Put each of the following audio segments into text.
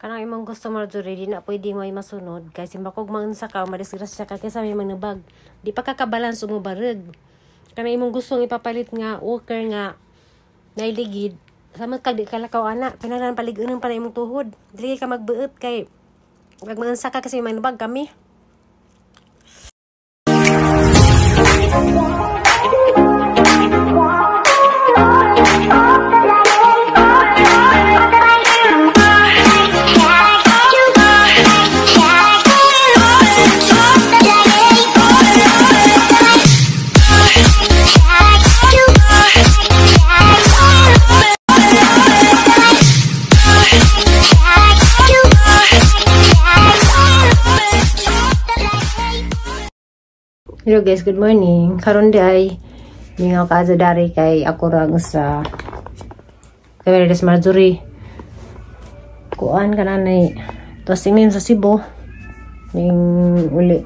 Kanang imong gusto Marjorie, di na pwede may masunod. Kasi makog maunsa ka, madisgrasya ka, kaysa may manubag. Di pa kakabalans mo bareg. Kanang imong gustong ipapalit nga, worker nga, nailigid. Sama ka, di kalakaw anak. Pinalan paligunan pa na imong tuhod. Dili ka magbuot kay, magmaunsa ka kasi may manubag kami. Hello guys, good morning. Karon di ay ningaw ka sa dari kay ako rang sa Camarines Marjorie. Kuan ka nanay. Tapos tingin sa Cebu. Ning uli.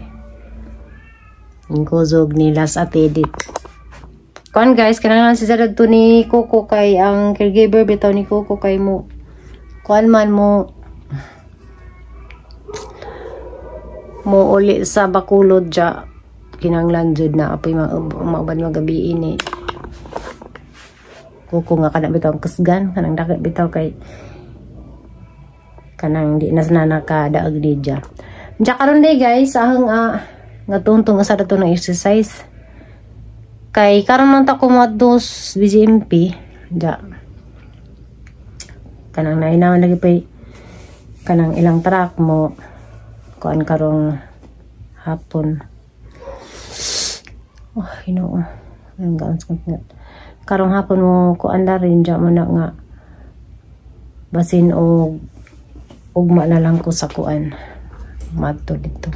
Ning kozog ni last atedit. Kuan guys, kanang si Zadad to ni Coco kay ang caregiver bitaw ni Coco kay mo. Kuan man mo uli sa Bacolod dya. Kinanglan jud na apoy mauban magabi ini. Kuko nga kana bitaw kasgan kanang dagat bitaw kay kanang di nasana ka daag di dya. Dya karon day guys ahang nga tuntong sa dato ng exercise. Kay karon man ta ko dos BGMP dya. Kanang nainaw lagi pay kanang ilang track mo kuan karong hapon. Oh, Ginoo. Ang gaans nga. Karong hapon mo ko anda rin dyan mo na nga basin o ugma na lang ko sa kuan. Madto dito.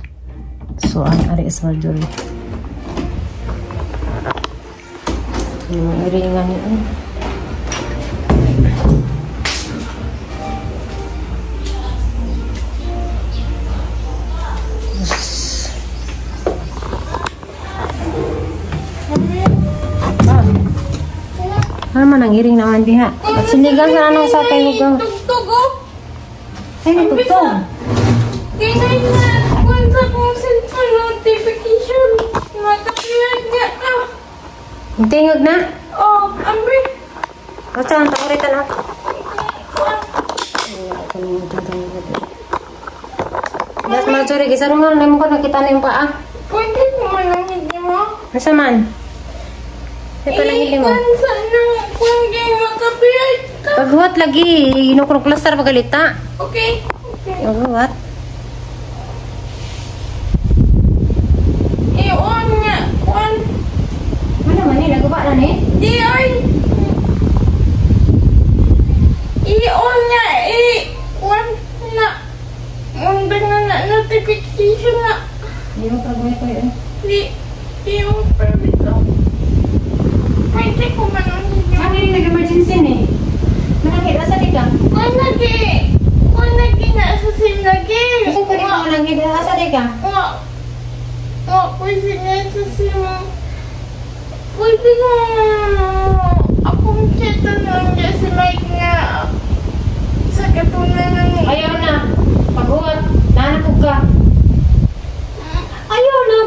So, ang ari is Marjorie. Yung iringan yun. Ano man ang iring naman diha? At sinigang sa anong sakay mo gaw? Tugtog oh! Ay, tugtog! Tingnan na kung sa kong cellphone notification. Matapiyag niya ka. Tingog na? Oh, ambi. Basta ang takuritan ako. Das Marjorie, gisar mo na mo ko nakita na yung paa. Pwede mo lang hindi mo? Nasa man? Ay pa nang mo. Saan nang kung di matapiyag ka? Paghuwat lagi, inukrok plaster pagalita. Okay. Paghuwat. I-on nga. On. Ano man eh, nagawa na ni? Di ay. I-on nga. I-on na. Mundag na notification na. Hindi mo pagmay ko yun. Di mo permito. Pwede ko man ang hindi. Ano yung nag-emergency ni? Nakakita sa di ka? Kung lagi na sa sim lagi. Kasi pwede ka lang hida sa di ka? Pwede na sa sim. Pwede ko akong chatan lang dyan si Mike nga sa katunan ng... Ayaw na. Paghuwat. Nanapog ka. Ayaw na.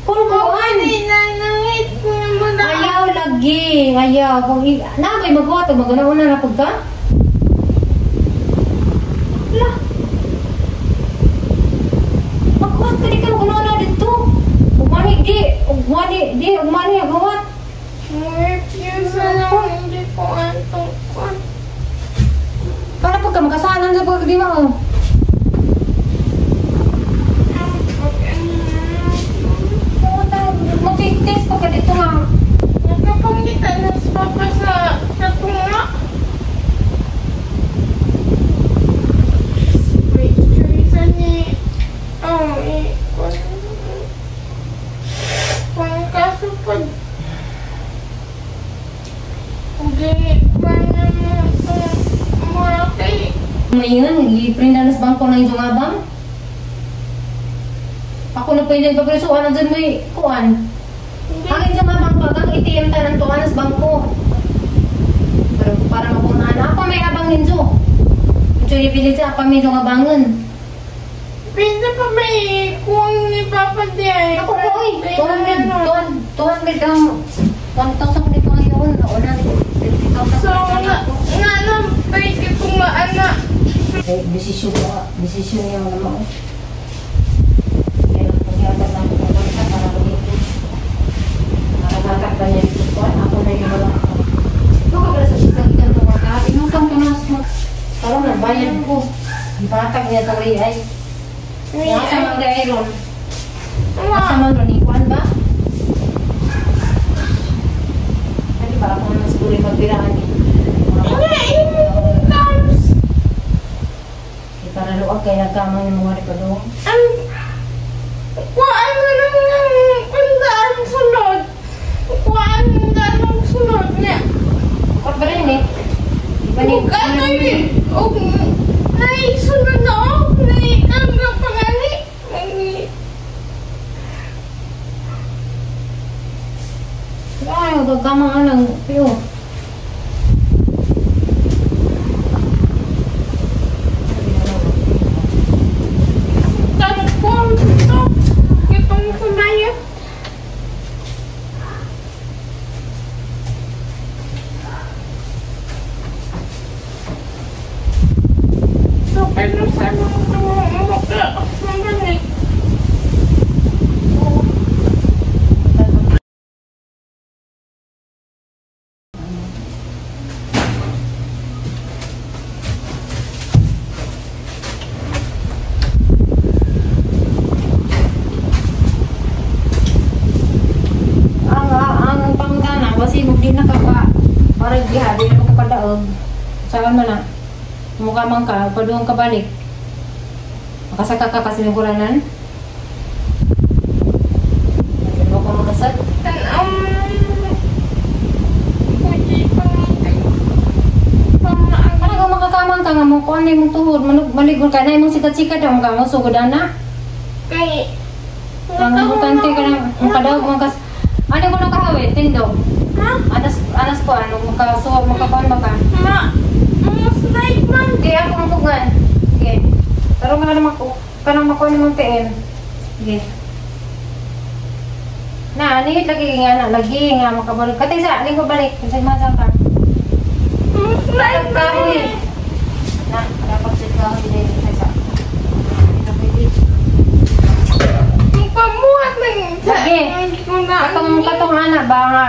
Pagkuhan. Nanangit ko naman na. Ayaw lagi. Ayaw. Nabay maghuwat. Maguna-una napog ka? Wala. Maghuwat ka di ka. Maguna-una dito. Ugmani di. Ugmani aghuwat. Refuse na lang. Hindi ko antong ko. Para pag ka makasalan sa pagkadiwa mo. Mag-text pa ka dito nga. Nagkapangita na si Papa sa tunga. Wait, Teresa ni... Kung kaso pa... Hindi pa naman itong mura kay... Ngayon, i-print na sa bangko na yung abang. Ako na pwede pagresuan na dyan may kuan. Hangin sa mga bangko, ang ATM ta ng tuwan sa bangko. Para mapunahan. Ako may abang ninjo. Curi pilih siya kami nga bangun. Pinta pa may kuwang ni Papa Day. Ako po eh. 200 ang 1,000 dito ngayon. Nauna. 50,000. So, nga lang, pwede kong maana. Eh, desisyon niya naman. Kaya pagyatas ang pupunta para dito. Nakakatak ba niya dito po? Ako na yung wala ako. Ito ka pala sa isang ikan ito mga kahapin. Inusang ko na parang nabayan ko. Ipatak niya itong riyay. Nasa mga iron. Nasa mga ikuan ba? Hindi ba ako naman siguro yung magbiraan eh. Para luwag kaya nagkamang yung mga ripado. Kuhaan na lang ng kundaan sunod. Kuhaan na lang sunod niya. Bukod ba rin eh? Bukan na yun. Naisunod na ako. Naikang na pangali. Ay, magkamang alang. Piyo. Kasi hindi nakaka parang gihari na ko kadaog. Saan man na. Mukha man ka, paduong ka balik. Makasaka ka kasi ng kuranan. Hindi mo ko makasad. Parang kung makakamang ka nga mo, kung ano yung tuhod, maligon ka na yung sikat-sikat ang mga mo, sugodan na. Kay, ang importante ka na, makadaog mo kas. Ano ko nang kahawin? Tindog. ha? Anas ko, ano, makasuwag, makakaon ba ka? Mas like man. Kaya ako mapugan. Okay. Pero nga naman ko, kanang makuha ni mong tiin. Okay. Na, nihit lagi nga, lagi nga, makabalik. Katay sa, aling ko balik. Kasi masang ka. Mas like man. Kahoy. Na, dapat sit ka ako din. Katay sa. Ito pwede. Pamuhat lang. Lagi. Katong anak ba nga,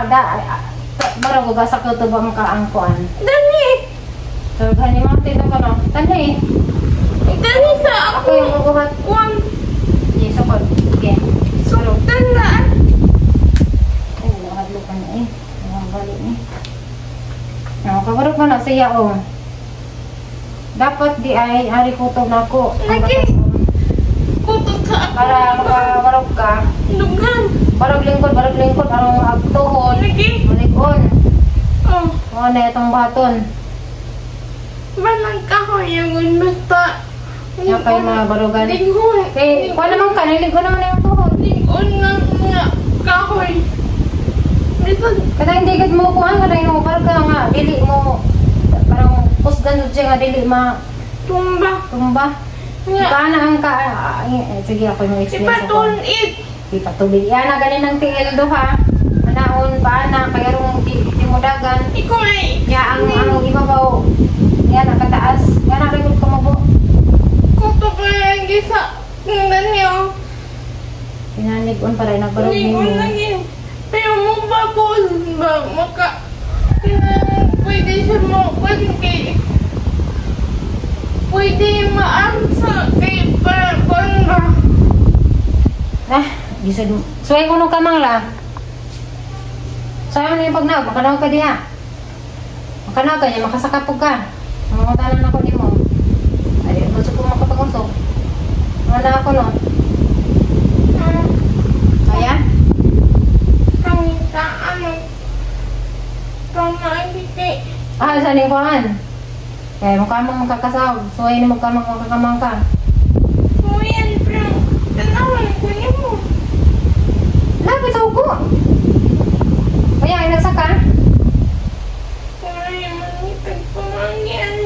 baro ko gasak ko ito ba ang kaangkuan. Dani. So, gani mga tito ka no? Tani. Dani sa Ako yung magubat. Kuwan. Yes, ako. Okay. Suktan na. Ay, nakadlo ka na eh. Nakabalik eh. Kabarok mo na siya o. Dapat di ay ari kutob na ako. Lagi. Kutot ka ako. Para makabarok ka. Lugan. Barog lingkod. Arong agtuhon. Lagi. Malikon. Oh. Mga na itong baton. Balang kahoy yung basta. Yan kayo mga barogan. Lingon. Eh, kuha naman ka. Niligo naman na yung tuhod. Lingon ng mga kahoy. Dito. Kada hindi gad mo kuha ka na yung parang ka nga. Dili mo. Parang kusgan siya nga. Dili ma. Tumba. Tumba. Nga. Paano ang ka. Sige ako yung explain sa ko. Ipatunit. Ipatubig. Yan na ganin ng tiil do ha. Manaon paana. Kaya rong di mo dagan. Ikaw ay. Ya ang ibabaw. Yan nakataas. Yan nakikot ko mo po. Kuto ko yung gisa. Tingnan niyo. Pinanigon para nagbarog Lingon mo. lagi. Pero mo babol ba? Maka. Pwede siya mo. Pwede maamsa kay Parpon ba? Gisod mo. Suway ko nung kamang la. Saan mo na yung pagnaw? Makanaw ka diha. Makanaw ka niya. Makasakapog ka. Mamutanan ako di mo. Ay, gusto ko makapag-usok. Wala ako no. Kaya? Pangita, ano? Pangakiti. Saan yung kuhaan? Kaya makamang makakasaw. Suway na makakamang ka. Kuyan, pero tanawan ko niyo mo. Lapit sa uko. Kaya, ay nagsaka. Kaya manitag pamangyan.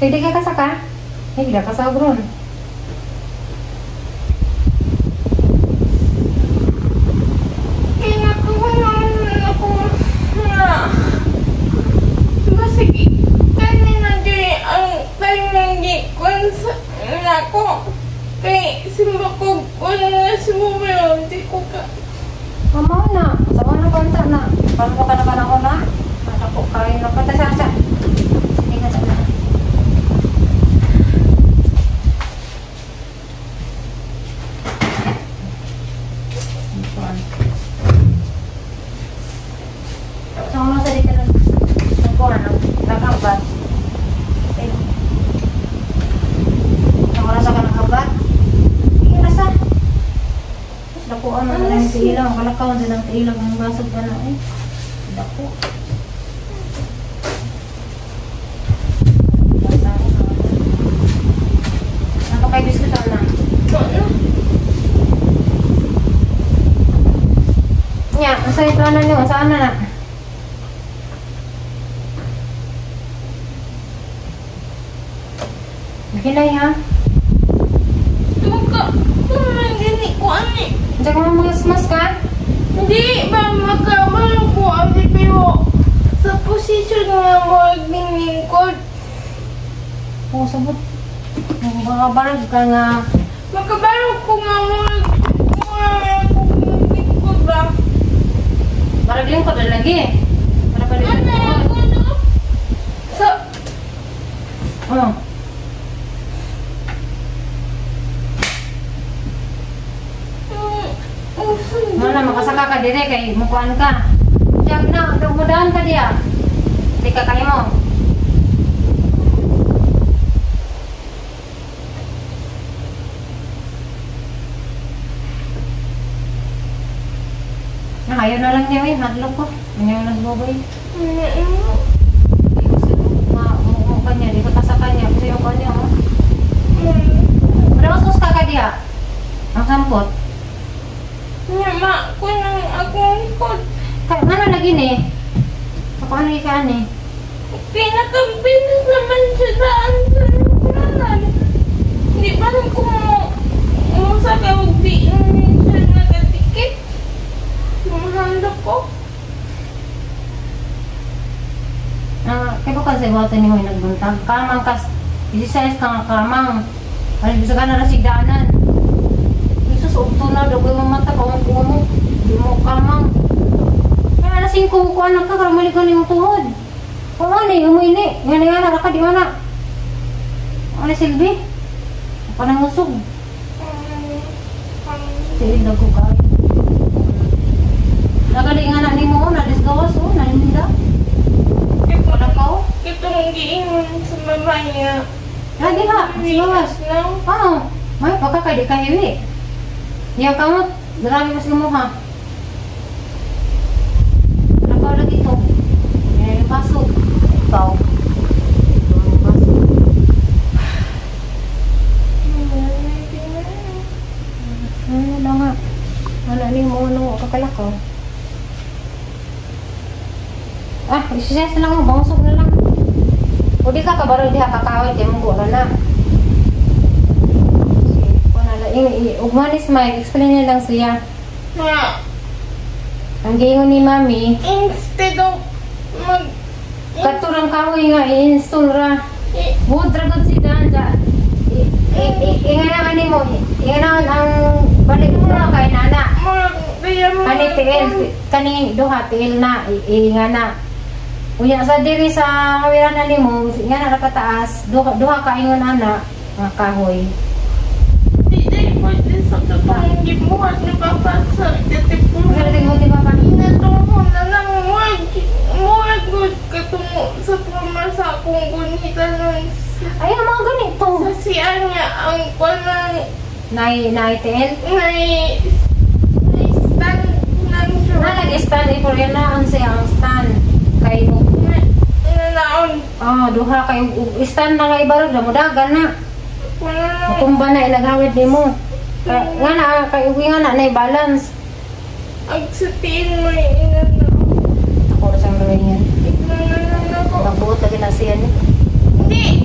Pwede ka kasaka? Hindi ka kasabron. Kaya nakuha ako na masigi. Kanina di ang panangi ko na ako. Kaya simbakog ko na si Mumero. Hindi ko ka. Mama na. Sama na konta na. Paano ko ka na ako na? Ako kain na patasasa. Sige ka sana. So, ano sa dito nagkuhan ng nakabat? Ang rasa ka ng kabat? Hindi rasa. Tapos nakuha na lang yung tiilang. Kalakawan din ang tiilang. Ang basag ka na eh. Dako. Ano kayo biskuit na? Nya, masa ito ano nyo? Saan na na? Hinay ha? Maka, kung gini ko ani. Diyan ka mamasmas ka? Hindi ba magkabalo ko ani pero sa posisyon nga mo naglingkod. Oo, sabot. Makabarag ka nga. Magkabalo ko nga mo naglingkod ba? Baragling ko na lagi. Para pa rin. Ano ako no? Sa Oo. Mana makasaka ka dire kay mukuan ka. Diyan na, mudahan ka diya. Di ka kayo mo. Ayaw na lang niya eh, hadlok ko. Ayaw na buboy. Mukha niya, di ka kasaka niya. Kasi yung kanya oh. Madamas ka diya. Ang sampot. Ma, ko nang akong likod. Kaya nga na lagi ni. Ako ano ikaan eh. Pinakabilis naman siya daan sa lukuranan. Hindi pa rin ko mo sa kawag di siya nagatikit. Mahanda ko. Kaya ko kasi iwata ni mo yung nagbuntag. Kamang kas, isisayas ka nga kamang. Ano bisa ka na rasigdanan. Ukto na, dagoy mo mata, kawang mo. Di mo kamang. Kaya alasing ko anak ka, karamali ka na yung tuhod. Kung ano eh, umuini. Nga na, raka di mana. Ano Silvi? Panangusog. Sige, dago ka. Nagali nga na ni mo, nadisgawas o, naninda. Wala ka o? Itong giingon sa mama niya. Lagi ha, disgawas. Oo, may pagka di ka hiwi. Yang kamu marami mas lumuha. Nakaw lagi ito. Yan yung pasok. Ikaw. Ito yung pasok. Ano na nga. Ano mo ano kakalakaw. Isisayas na lang mo. Bangsok na lang. O di ka kabarang diha kakawin. Kaya mong buwan na. Ugmanis Mike, explain niya lang siya. Na, ang gingon ni Mami, instead of katurang kahoy nga, i-install ra. Wood ra gud si Janja. Inganahan ni mo, inganahan ang balik mo na kay nana. Kani tiil, kani duha tiil na, ingana. Unya sa diri sa kawiran ni mo, ingana ra kataas, duha ka ingon ana, nga kahoy. Pwede sa katong gibuhat ni Papa sa katipon. Magarating mo di ba pa? Inatungo na lang muwag good katungo sa pamasa kung gunita nun. Ay, mga ganito. Sa siya niya ang palang Nai-tiil? stand lang siya. Nag-stand ipurenaon siya ang stand. Kayo. Nanaon. Duha kayo. Stand na kayo barog na mudagan na. Matumba na ilagawid ni mo. Nga na, kayo nga na balance. Agsatiin mo yung inano. Ako na siyang gawin yan. Ignanan ako. Magbuot lagi na siya ni. Hindi.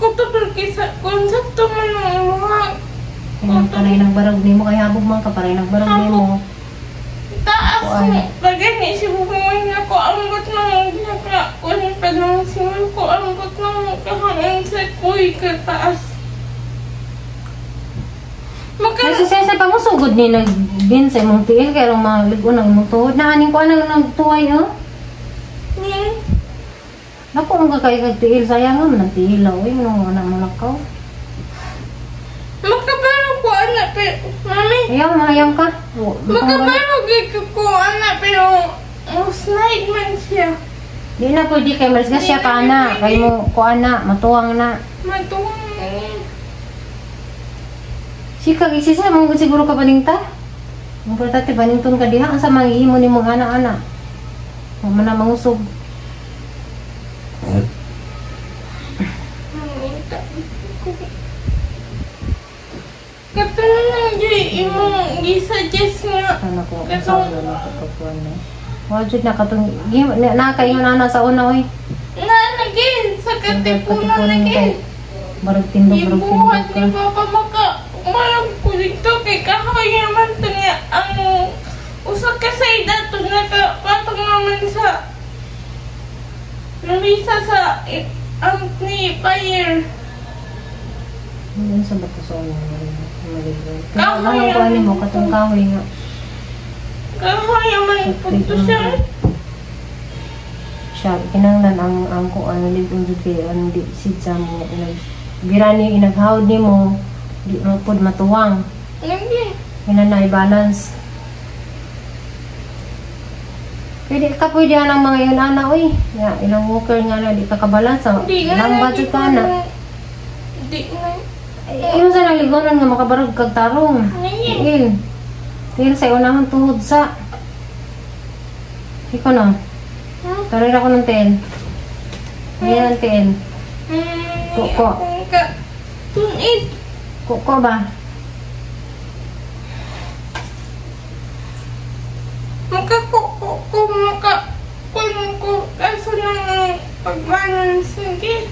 Kutubol kisa konsepto man ang mga Kaya kanay nagbarag nimo kay habog man ka paray nagbarag nimo. taas Kuan. mo. Bagay ni si bubuhay na ko ang gut na mo ginaka. Kung pa nang simul ko ang gut na mo kahangin sa kuy ka taas. Kasi sa pangusugod ni nagbin sa imong tiil kaya rong mga ligo ng imong tuhod na aning ko anang nagtuway oh. Naku ang kakay kag tiil sayang man ng tiil oy nung anak mo lakaw. Makabalo ko anak pero mami. Ayaw mahayang ka. Makabalo ko anak pero slide man siya. Di na pwede kay malis ka siya ka ana kay mo ko ana matuwang na. Matuwang na niya. Si kag isisa mo siguro ka paninta. Ang importante panington ka diha asa manghimo nimo ana-ana. Wa man na mangusog. Katulad lang di imong gi-suggest nga. Ano ko sa na kapagkuan na. Wa jud na katong na kayo na sa una oy. Na nagin sa katipunan nagin. Barog tindog Ibuhat ka. ni Papa maka marang ko dito kay kahayaman to niya ang usa ka sayda to nakapatong naman sa lamisa sa amplifier. Ano sa bato sa una. Kahoy Kahoy ko mo katong kahoy nga. Kahayaman po to siya. Siya kinanglan ang ko ano libon jud kay ano di sidsa mo birani inaghawd nimo di mo pud matuwang. Hindi. Hinanay balance. Pwede ka pwede anang mga yun ana oy. Ya, ilang walker nga na di ka kabalance. Di na. Ilang budget ka na. Di na. Yung sa naligonan nga makabarag kag tarong. Ngayon. Tiil sa unahang tuhod sa. Ikaw na. Taroy ako ng tiil. Ngayon ang tiil. Kuko. Tunid. Kuko ba? Maka kaso ng pag-balance. Sige.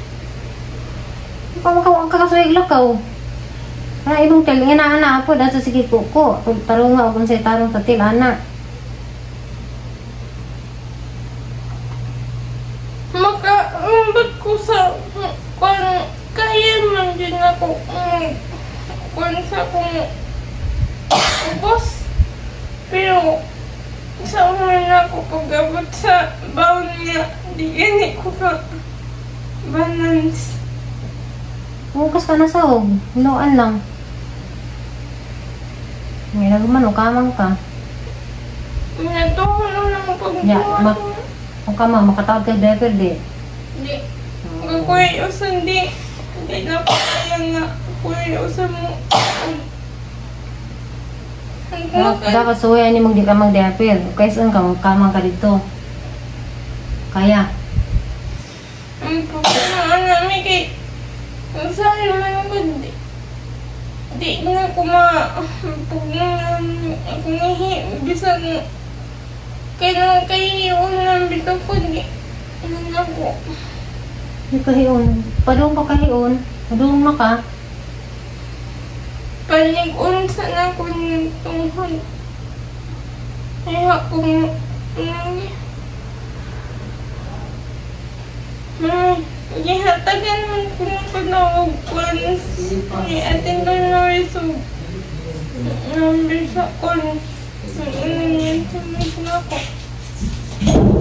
Ang kakasuyag lakaw. Ang ibang tel, nga na po, dahil sa sige ko. Tarong nga, kung sa'y tarong sa til, anak. Makaambot ko sa kung kaya man din ako kung sa kung ubos. Pero sa una ako pag-abot sa baon niya, di gani ko ka balance. Hukas ka na sa og. Hinuan lang. May nagumano, kamang ka. Minatuhan lang ang pagbuhat. Kung ka makatawag ka diaper di. Di. Kuya usan di. Di na pa kaya nga. Kuya usan mo. Dapat suwayan ni mong di ka mag-diaper. Kaya saan ka, kamang ka dito. Kaya. Ang pagkakaan namin kay sa'yo man ako di na ako pag ako bisan kaya kahiyon ng bito ko di na ako. Di kahiyon. Padung ka kahiyon. Padung na ka. Palig-un sana ko ng tungkol. Kaya kung gihatagan man ko ng panawag ko ni ating gano'n so number sa kon yan sa mga ako.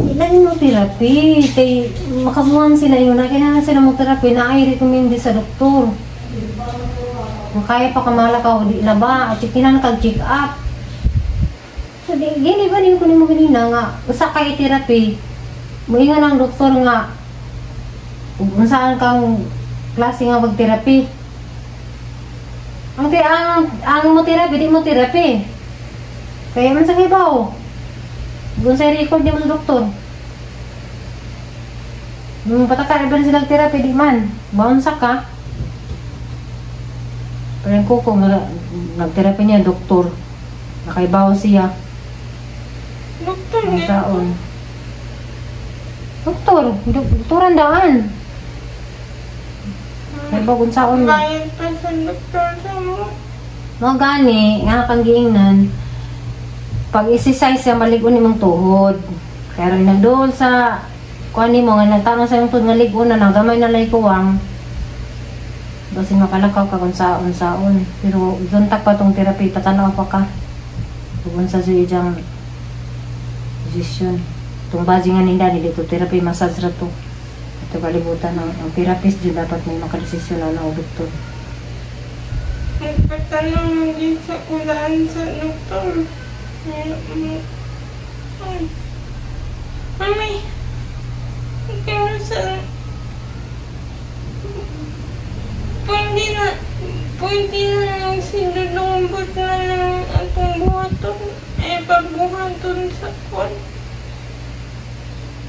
Ilan mo therapy? Kay makabuhan sila yun. Kailangan sila mag-therapy na ay recommend sa doktor. Kung kaya pa kamala ka o di na ba? At kailangan kag-check up. So, gini ba niyo kunin mo ganina nga? Usa kay therapy. Moingon ang doktor nga kung saan kang klase nga mag-therapy. Ang mo therapy, di mo therapy. Kaya man sa kibaw. Kung sa record di mo sa doktor. Nung patakar ba sila therapy, di man. Bounce ka. Parang kuko, nag-therapy niya, doktor. Nakaibaw siya. Doktor Ang niya. saon. Doktoran daan. Nakaibaw kung saon na. Bayad pa sa doktor sa mo. Mga gani, nga kang giingnan, pag exercise siya, maligon ni mong tuhod. Kaya rin nagdool sa, kuha ni mo, nga nagtanong sa yung tuhod nga ligon na, nagamay na lay kuwang. Kasi makalakaw ka kung saon. Pero zontak pa tong therapy, tatanaw pa ka. Kung sa suyo diyang posisyon. Itong bazi nga ninda, dito therapy, massage ra to. Ito kalibutan, ang therapist dyan dapat may makadesisyon na ng doktor. Nagpatanong din sa kulaan sa doktor. Mami, ikaw sa pwede na sinulumbot na ng atong buhaton. Pagbuhaton sa kwan.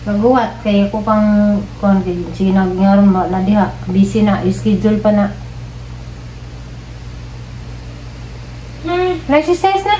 Maguwat, kaya ko pang, sige nagyaron na diha, busy na, schedule pa na. Mami, Exercise na?